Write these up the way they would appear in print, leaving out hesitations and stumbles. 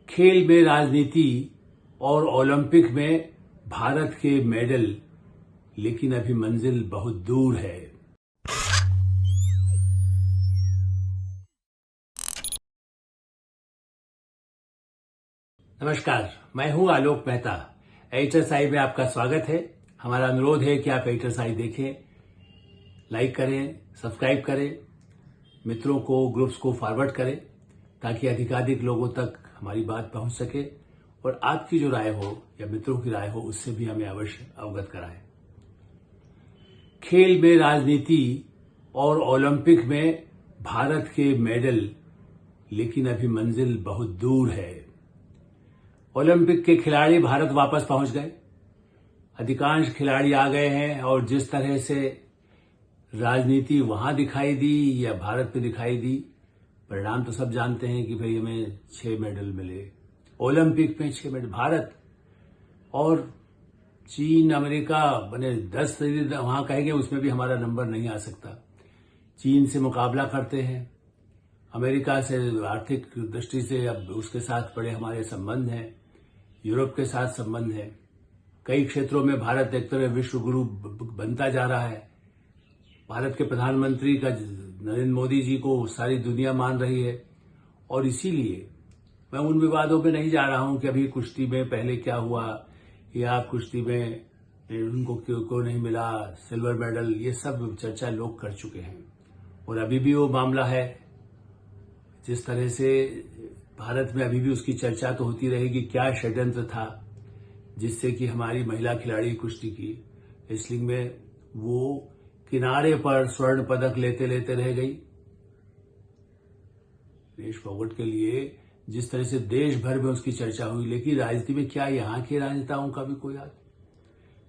खेल में राजनीति और ओलंपिक में भारत के मेडल, लेकिन अभी मंजिल बहुत दूर है। नमस्कार, मैं हूं आलोक मेहता। एडिटर्स आई में आपका स्वागत है। हमारा अनुरोध है कि आप एडिटर्स आई देखें, लाइक करें, सब्सक्राइब करें, मित्रों को, ग्रुप्स को फॉरवर्ड करें, ताकि अधिकाधिक लोगों तक हमारी बात पहुंच सके और आपकी जो राय हो या मित्रों की राय हो उससे भी हमें अवश्य अवगत कराएं। खेल में राजनीति और ओलंपिक में भारत के मेडल, लेकिन अभी मंजिल बहुत दूर है। ओलंपिक के खिलाड़ी भारत वापस पहुंच गए, अधिकांश खिलाड़ी आ गए हैं और जिस तरह से राजनीति वहां दिखाई दी या भारत में दिखाई दी, परिणाम तो सब जानते हैं कि भाई हमें 6 मेडल मिले। ओलंपिक में 6 मेडल भारत और चीन, अमेरिका बने 10 वहां कहेंगे, उसमें भी हमारा नंबर नहीं आ सकता। चीन से मुकाबला करते हैं, अमेरिका से आर्थिक दृष्टि से अब उसके साथ बड़े हमारे संबंध हैं, यूरोप के साथ संबंध है। कई क्षेत्रों में भारत एक तरह विश्व गुरु बनता जा रहा है। भारत के प्रधानमंत्री का नरेंद्र मोदी जी को सारी दुनिया मान रही है और इसीलिए मैं उन विवादों में नहीं जा रहा हूं कि अभी कुश्ती में पहले क्या हुआ या कुश्ती में उनको क्यों नहीं मिला सिल्वर मेडल। ये सब चर्चा लोग कर चुके हैं और अभी भी वो मामला है। जिस तरह से भारत में अभी भी उसकी चर्चा तो होती रहेगी, क्या षड्यंत्र था जिससे कि हमारी महिला खिलाड़ी कुश्ती की रेसलिंग में वो किनारे पर स्वर्ण पदक लेते लेते रह गई। देश फॉरवर्ड के लिए जिस तरह से देश भर में उसकी चर्चा हुई, लेकिन राजनीति में क्या यहाँ के राजनेताओं का भी कोई हाथ?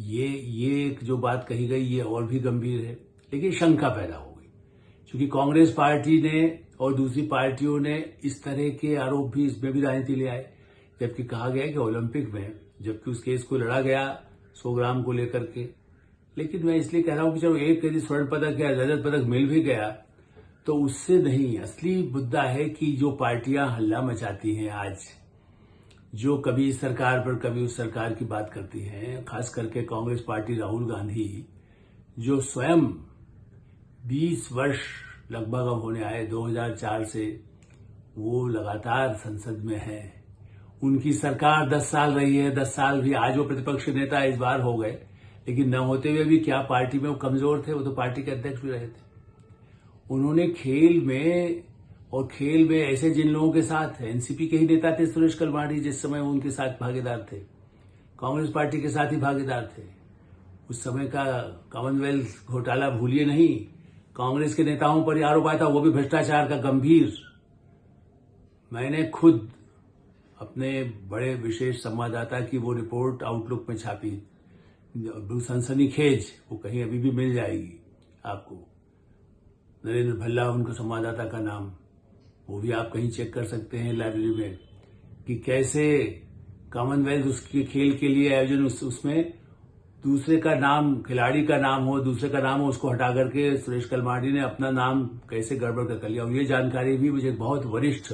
ये एक जो बात कही गई ये और भी गंभीर है, लेकिन शंका पैदा हो गई क्योंकि कांग्रेस पार्टी ने और दूसरी पार्टियों ने इस तरह के आरोप भी इसमें भी राजनीति ले आए। जबकि कहा गया कि ओलंपिक में, जबकि उस केस को लड़ा गया 100 ग्राम को लेकर के, लेकिन मैं इसलिए कह रहा हूं कि चलो एक यदि स्वर्ण पदक या रजत पदक मिल भी गया तो उससे नहीं। असली मुद्दा है कि जो पार्टियां हल्ला मचाती हैं आज, जो कभी इस सरकार पर कभी उस सरकार की बात करती हैं, खास करके कांग्रेस पार्टी, राहुल गांधी, जो स्वयं 20 वर्ष लगभग अब होने आए, 2004 से वो लगातार संसद में है। उनकी सरकार 10 साल रही है, 10 साल भी। आज वो प्रतिपक्ष नेता इस बार हो गए, लेकिन न होते हुए भी क्या पार्टी में वो कमजोर थे, वो तो पार्टी के अध्यक्ष भी रहे थे। उन्होंने खेल में ऐसे जिन लोगों के साथ, एनसीपी के ही नेता थे सुरेश कलमाडी, जिस समय वो उनके साथ भागीदार थे, कांग्रेस पार्टी के साथ ही भागीदार थे। उस समय का कॉमनवेल्थ घोटाला भूलिए नहीं, कांग्रेस के नेताओं पर आरोप आया था, वो भी भ्रष्टाचार का गंभीर। मैंने खुद अपने बड़े विशेष संवाददाता की वो रिपोर्ट आउटलुक में छापी, सनसनीखेज, वो कहीं अभी भी मिल जाएगी आपको। नरेंद्र भल्ला उनका संवाददाता का नाम, वो भी आप कहीं चेक कर सकते हैं लाइब्रेरी में, कि कैसे कॉमनवेल्थ उसके खेल के लिए आयोजन, उसमें दूसरे का नाम, खिलाड़ी का नाम हो, दूसरे का नाम हो, उसको हटा करके सुरेश कलमाडी ने अपना नाम कैसे गड़बड़ कर लिया। और ये जानकारी भी मुझे बहुत वरिष्ठ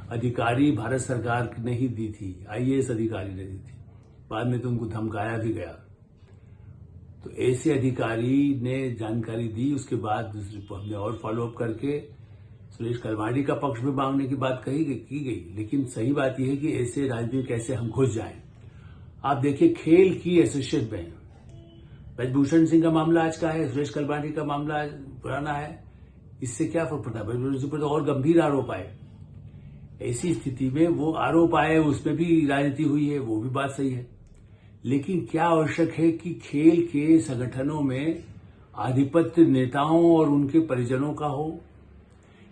अधिकारी भारत सरकार ने ही दी थी, आईएएस अधिकारी ने दी थी। बाद में तो उनको धमकाया भी गया। तो ऐसे अधिकारी ने जानकारी दी, उसके बाद हमने और फॉलोअप करके सुरेश कलमाडी का पक्ष में मांगने की बात की गई। लेकिन सही बात यह है कि ऐसे राजनीति कैसे हम घुस जाएं। आप देखिए, खेल की एसोसिएशन में ब्रजभूषण सिंह का मामला आज का है, सुरेश कलमाडी का मामला पुराना है। इससे क्या फर्क पड़ता है? ब्रजभूषण सिंह पर तो और गंभीर आरोप आए। ऐसी स्थिति में वो आरोप आए, उसमें भी राजनीति हुई है, वो भी बात सही है। लेकिन क्या आवश्यक है कि खेल के संगठनों में आधिपत्य नेताओं और उनके परिजनों का हो,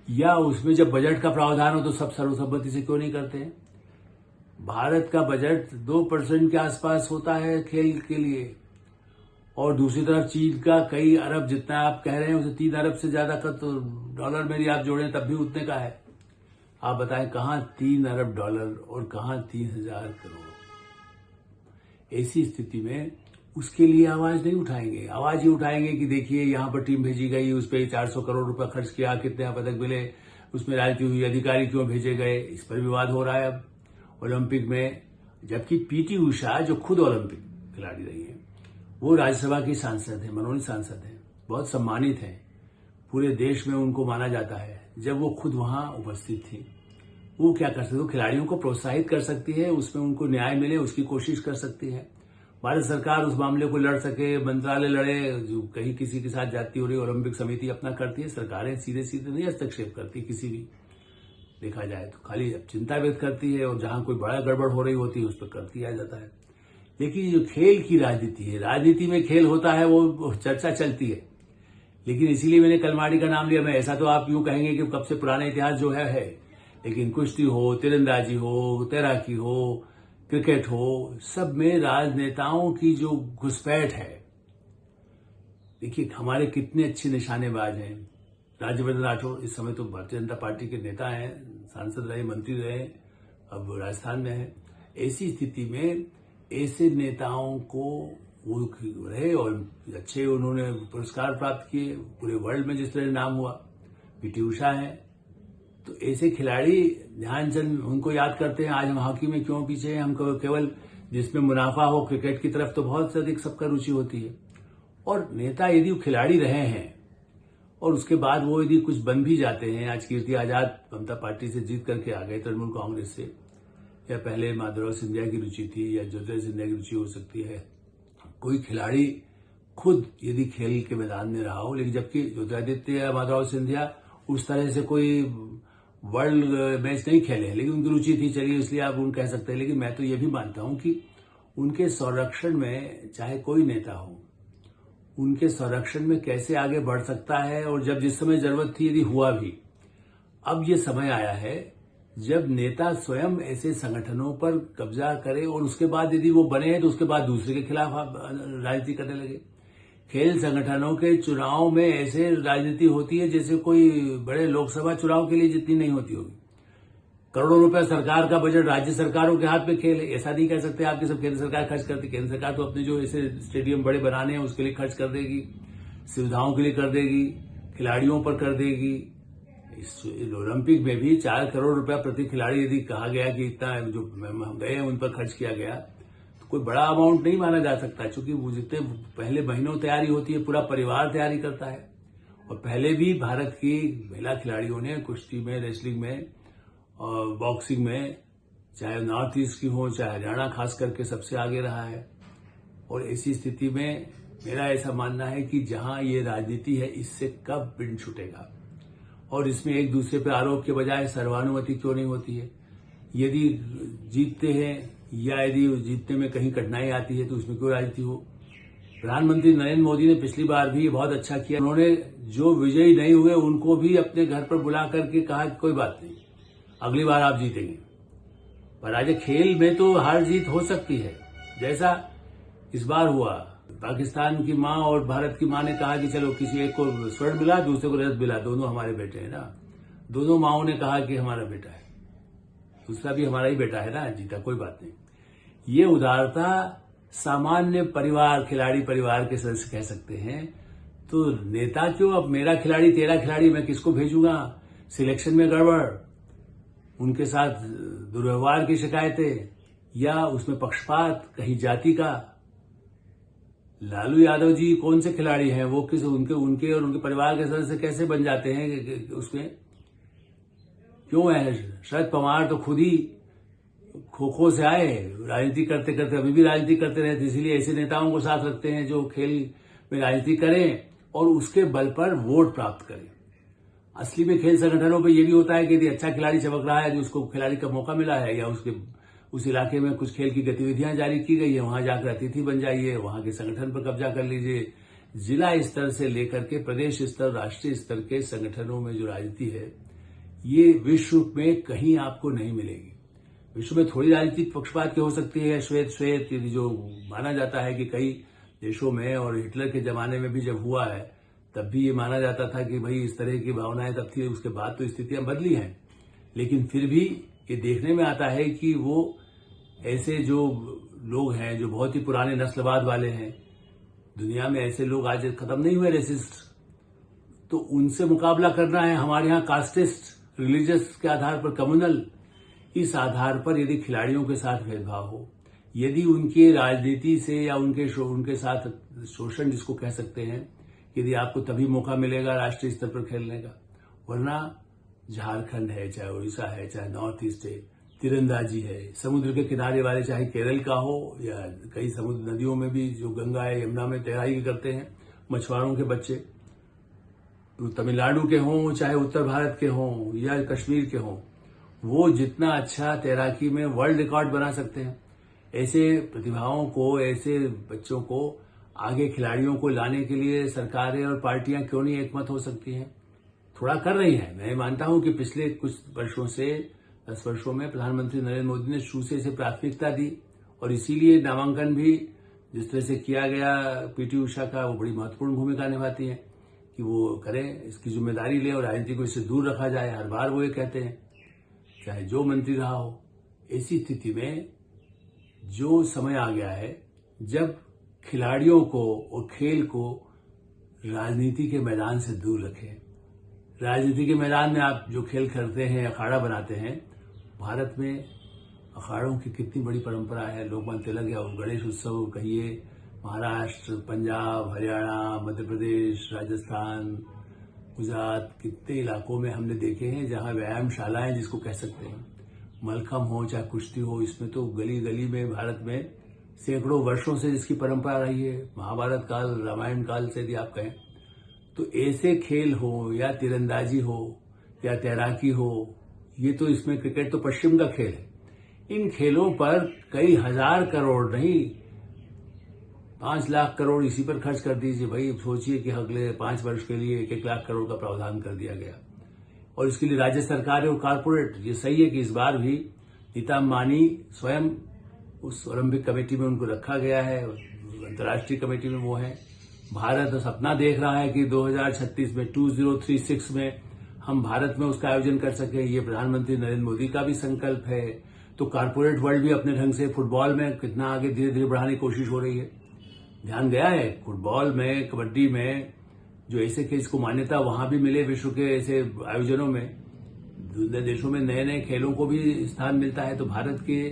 या उसमें जब बजट का प्रावधान हो तो सब सर्वसम्मति से क्यों नहीं करते हैं? भारत का बजट 2% के आसपास होता है खेल के लिए, और दूसरी तरफ चीन का कई अरब, जितना आप कह रहे हैं उसे 3 अरब से ज्यादा का तो डॉलर में आप जोड़ें तब भी उतने का है। आप बताएं कहां 3 अरब डॉलर और कहां 3000 करोड़। ऐसी स्थिति में उसके लिए आवाज नहीं उठाएंगे। आवाज ही उठाएंगे कि देखिए यहां पर टीम भेजी गई, उस पर 400 करोड़ रुपया खर्च किया, कितने पदक मिले, उसमें राजनीति हुई, अधिकारी क्यों भेजे गए, इस पर विवाद हो रहा है अब। ओलंपिक में, जबकि पीटी उषा जो खुद ओलंपिक खिलाड़ी रही है, वो राज्यसभा की सांसद है, मनोनीत सांसद है, बहुत सम्मानित है, पूरे देश में उनको माना जाता है। जब वो खुद वहां उपस्थित थी, वो क्या कर सकती है? वो खिलाड़ियों को प्रोत्साहित कर सकती है, उसमें उनको न्याय मिले उसकी कोशिश कर सकती है। भारत सरकार उस मामले को लड़ सके, मंत्रालय लड़े, जो कहीं किसी के साथ जाती हो रही, ओलंपिक समिति अपना करती है, सरकारें सीधे सीधे नहीं हस्तक्षेप करती किसी भी, देखा जाए तो खाली चिंता व्यक्त करती है, और जहां कोई बड़ा गड़बड़ हो रही होती है उस पर करती आ जाता है। लेकिन जो खेल की राजनीति है, राजनीति में खेल होता है, वो चर्चा चलती है। लेकिन इसीलिए मैंने कलमाड़ी का नाम लिया। मैं ऐसा तो आप यूं कहेंगे कि कब से पुराना इतिहास जो है, लेकिन कुश्ती हो, तीरंदाजी हो, तैराकी हो, क्रिकेट हो, सब में राजनेताओं की जो घुसपैठ है। देखिए हमारे कितने अच्छे निशानेबाज हैं। राज्यवर्धन राठौड़ इस समय तो भारतीय जनता पार्टी के नेता हैं, सांसद रहे, मंत्री रहे, अब राजस्थान में है। ऐसी स्थिति में ऐसे नेताओं को वो रहे और अच्छे उन्होंने पुरस्कार प्राप्त किए, पूरे वर्ल्ड में जिस तरह नाम हुआ। पीटी उषा है, तो ऐसे खिलाड़ी, ध्यानचंद उनको याद करते हैं। आज हम हॉकी में क्यों पीछे हैं? हम केवल जिसमें मुनाफा हो, क्रिकेट की तरफ तो बहुत अधिक सबका रुचि होती है। और नेता यदि खिलाड़ी रहे हैं और उसके बाद वो यदि कुछ बन भी जाते हैं, आज कीर्ति आजाद ममता पार्टी से जीत करके आ गए तृणमूल कांग्रेस से, या पहले माधवराव सिंधिया की रुचि थी, या ज्योतिरादित्य सिंधिया की रुचि हो सकती है। कोई खिलाड़ी खुद यदि खेल के मैदान में रहा हो, लेकिन जबकि ज्योतिरादित्य या माधवराव सिंधिया उस तरह से कोई वर्ल्ड मैच नहीं खेले हैं, लेकिन उनकी रुचि थी, चलिए इसलिए आप उन कह सकते हैं। लेकिन मैं तो ये भी मानता हूं कि उनके संरक्षण में, चाहे कोई नेता हो, उनके संरक्षण में कैसे आगे बढ़ सकता है, और जब जिस समय जरूरत थी यदि हुआ भी। अब ये समय आया है जब नेता स्वयं ऐसे संगठनों पर कब्जा करे, और उसके बाद यदि वो बने हैं तो उसके बाद दूसरे के खिलाफ राजनीति करने लगे। खेल संगठनों के चुनाव में ऐसे राजनीति होती है जैसे कोई बड़े लोकसभा चुनाव के लिए जितनी नहीं होती होगी। करोड़ों रुपए सरकार का बजट राज्य सरकारों के हाथ में खेल है। ऐसा नहीं कह सकते आपकी सब केंद्र सरकार खर्च करती। केंद्र सरकार तो अपने जो ऐसे स्टेडियम बड़े बनाने हैं उसके लिए खर्च कर देगी, सुविधाओं के लिए कर देगी, खिलाड़ियों पर कर देगी। इस ओलंपिक में भी 4 करोड़ रुपया प्रति खिलाड़ी यदि कहा गया कि इतना जो हम गए हैं उन पर खर्च किया गया, तो कोई बड़ा अमाउंट नहीं माना जा सकता, क्योंकि वो जितने पहले महीनों तैयारी होती है, पूरा परिवार तैयारी करता है। और पहले भी भारत की महिला खिलाड़ियों ने कुश्ती में, रेसलिंग में और बॉक्सिंग में, चाहे नॉर्थ ईस्ट की हो चाहे हरियाणा, खास करके सबसे आगे रहा है। और ऐसी स्थिति में मेरा ऐसा मानना है कि जहां ये राजनीति है, इससे कब पिंड छूटेगा। और इसमें एक दूसरे पर आरोप के बजाय सर्वानुमति क्यों नहीं होती है? यदि जीतते हैं या यदि जीतने में कहीं कठिनाई आती है तो उसमें क्यों राजनीति हो? प्रधानमंत्री नरेंद्र मोदी ने पिछली बार भी बहुत अच्छा किया। उन्होंने जो विजयी नहीं हुए उनको भी अपने घर पर बुला करके कहा कि कोई बात नहीं, अगली बार आप जीतेंगे। पर आज खेल में तो हार जीत हो सकती है, जैसा इस बार हुआ। पाकिस्तान की मां और भारत की मां ने कहा कि चलो किसी एक को स्वर्ण मिला, दूसरे को रजत मिला, दोनों हमारे बेटे हैं ना। दोनों माओं ने कहा कि हमारा बेटा है, दूसरा भी हमारा ही बेटा है ना, जीता कोई बात नहीं। ये उदारता सामान्य परिवार, खिलाड़ी परिवार के सदस्य कह सकते हैं। तो नेता क्यों? अब मेरा खिलाड़ी तेरा खिलाड़ी, मैं किसको भेजूंगा? सिलेक्शन में गड़बड़, उनके साथ दुर्व्यवहार की शिकायतें, या उसमें पक्षपात, कहीं जाति का। लालू यादव जी कौन से खिलाड़ी हैं? वो किस उनके और उनके परिवार के सदस्य कैसे बन जाते हैं उसमें? क्यों है? शरद पवार तो खुद ही खो खो से आए, राजनीति करते करते अभी भी राजनीति करते रहते। इसीलिए ऐसे नेताओं को साथ रखते हैं जो खेल में राजनीति करें और उसके बल पर वोट प्राप्त करें। असली में खेल संगठनों पर यह भी होता है कि यदि अच्छा खिलाड़ी चमक रहा है, जो उसको खिलाड़ी का मौका मिला है, या उस इलाके में कुछ खेल की गतिविधियां जारी की गई है, वहां जाकर अतिथि बन जाइए, वहां के संगठन पर कब्जा कर लीजिए। जिला स्तर से लेकर के प्रदेश स्तर, राष्ट्रीय स्तर के संगठनों में जो राजनीति है, ये विश्व में कहीं आपको नहीं मिलेगी। विश्व में थोड़ी राजनीतिक पक्षपात की हो सकती है, श्वेत जो माना जाता है कि कई देशों में, और हिटलर के जमाने में भी जब हुआ है तब भी ये माना जाता था कि भाई इस तरह की भावनाएं तब थी। उसके बाद तो स्थितियां बदली हैं, लेकिन फिर भी ये देखने में आता है कि वो ऐसे जो लोग हैं जो बहुत ही पुराने नस्लवाद वाले हैं, दुनिया में ऐसे लोग आज खत्म नहीं हुए, रेसिस्ट। तो उनसे मुकाबला करना है। हमारे यहाँ कास्टिस्ट, रिलीजियस के आधार पर कम्युनल, इस आधार पर यदि खिलाड़ियों के साथ भेदभाव हो, यदि उनके राजनीति से या उनके साथ शोषण जिसको कह सकते हैं, यदि आपको तभी मौका मिलेगा राष्ट्रीय स्तर पर खेलने का, वरना झारखंड है, चाहे उड़ीसा है, चाहे नॉर्थ ईस्ट है, तीरंदाजी है, समुद्र के किनारे वाले चाहे केरल का हो या कई समुद्र नदियों में भी जो गंगा है यमुना में तैराकी करते हैं मछुआरों के बच्चे, तो तमिलनाडु के हों चाहे उत्तर भारत के हों या कश्मीर के हों, वो जितना अच्छा तैराकी में वर्ल्ड रिकॉर्ड बना सकते हैं। ऐसे प्रतिभाओं को, ऐसे बच्चों को आगे खिलाड़ियों को लाने के लिए सरकारें और पार्टियां क्यों नहीं एकमत हो सकती हैं? थोड़ा कर रही हैं। मैं मानता हूं कि पिछले कुछ वर्षों से 10 वर्षों में प्रधानमंत्री नरेंद्र मोदी ने शुरू से इसे प्राथमिकता दी और इसीलिए नामांकन भी जिस तरह से किया गया पीटी उषा का, वो बड़ी महत्वपूर्ण भूमिका निभाती है कि वो करें, इसकी जिम्मेदारी लें और राजनीति को इससे दूर रखा जाए। हर बार वो ये कहते हैं, चाहे जो मंत्री रहा हो। ऐसी स्थिति में जो समय आ गया है जब खिलाड़ियों को और खेल को राजनीति के मैदान से दूर रखें। राजनीति के मैदान में आप जो खेल खेलते हैं, अखाड़ा बनाते हैं, भारत में अखाड़ों की कितनी बड़ी परंपरा है। लोकमान्य तिलक या गणेश उत्सव कहिए, महाराष्ट्र, पंजाब, हरियाणा, मध्य प्रदेश, राजस्थान, गुजरात, कितने इलाकों में हमने देखे हैं जहां व्यायामशालाएं जिसको कह सकते हैं, मलखम हो चाहे कुश्ती हो, इसमें तो गली गली में भारत में सैकड़ों वर्षों से जिसकी परंपरा रही है, महाभारत काल, रामायण काल से यदि आप कहें, तो ऐसे खेल हो या तीरंदाजी हो या तैराकी हो, ये तो इसमें क्रिकेट तो पश्चिम का खेल है। इन खेलों पर कई हजार करोड़ नहीं, 5 लाख करोड़ इसी पर खर्च कर दीजिए भाई। सोचिए कि अगले 5 वर्ष के लिए 1-1 लाख करोड़ का प्रावधान कर दिया गया और इसके लिए राज्य सरकारें और कारपोरेट, ये सही है कि इस बार भी नीता अंबानी स्वयं उस ओलंपिक कमेटी में उनको रखा गया है, अंतर्राष्ट्रीय कमेटी में वो है। भारत सपना देख रहा है कि 2036 में 2036 में हम भारत में उसका आयोजन कर सके। ये प्रधानमंत्री नरेंद्र मोदी का भी संकल्प है। तो कारपोरेट वर्ल्ड भी अपने ढंग से फुटबॉल में कितना आगे धीरे धीरे बढ़ाने की कोशिश हो रही है। ध्यान गया है फुटबॉल में, कबड्डी में, जो ऐसे खेल को मान्यता वहां भी मिले विश्व के ऐसे आयोजनों में, दूसरे देशों में नए नए खेलों को भी स्थान मिलता है। तो भारत के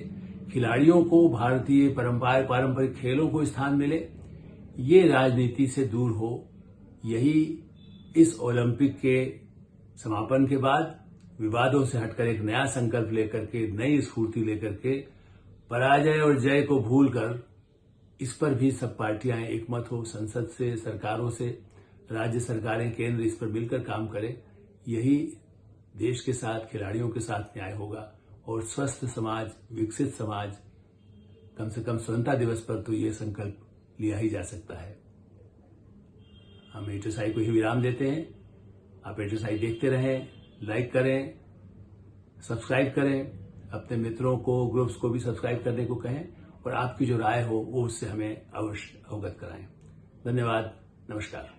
खिलाड़ियों को भारतीय पारंपरिक खेलों को स्थान मिले, ये राजनीति से दूर हो, यही इस ओलंपिक के समापन के बाद विवादों से हटकर एक नया संकल्प लेकर के, नई स्फूर्ति लेकर के, पराजय और जय को भूलकर इस पर भी सब पार्टियां एकमत हो, संसद से, सरकारों से, राज्य सरकारें, केंद्र इस पर मिलकर काम करें। यही देश के साथ, खिलाड़ियों के साथ न्याय होगा और स्वस्थ समाज, विकसित समाज, कम से कम स्वतंत्रता दिवस पर तो ये संकल्प लिया ही जा सकता है। हम एटरसाई को ही विराम देते हैं। आप एटरसाई देखते रहें, लाइक करें, सब्सक्राइब करें, अपने मित्रों को, ग्रुप्स को भी सब्सक्राइब करने को कहें और आपकी जो राय हो वो उससे हमें अवश्य अवगत कराएं। धन्यवाद, नमस्कार।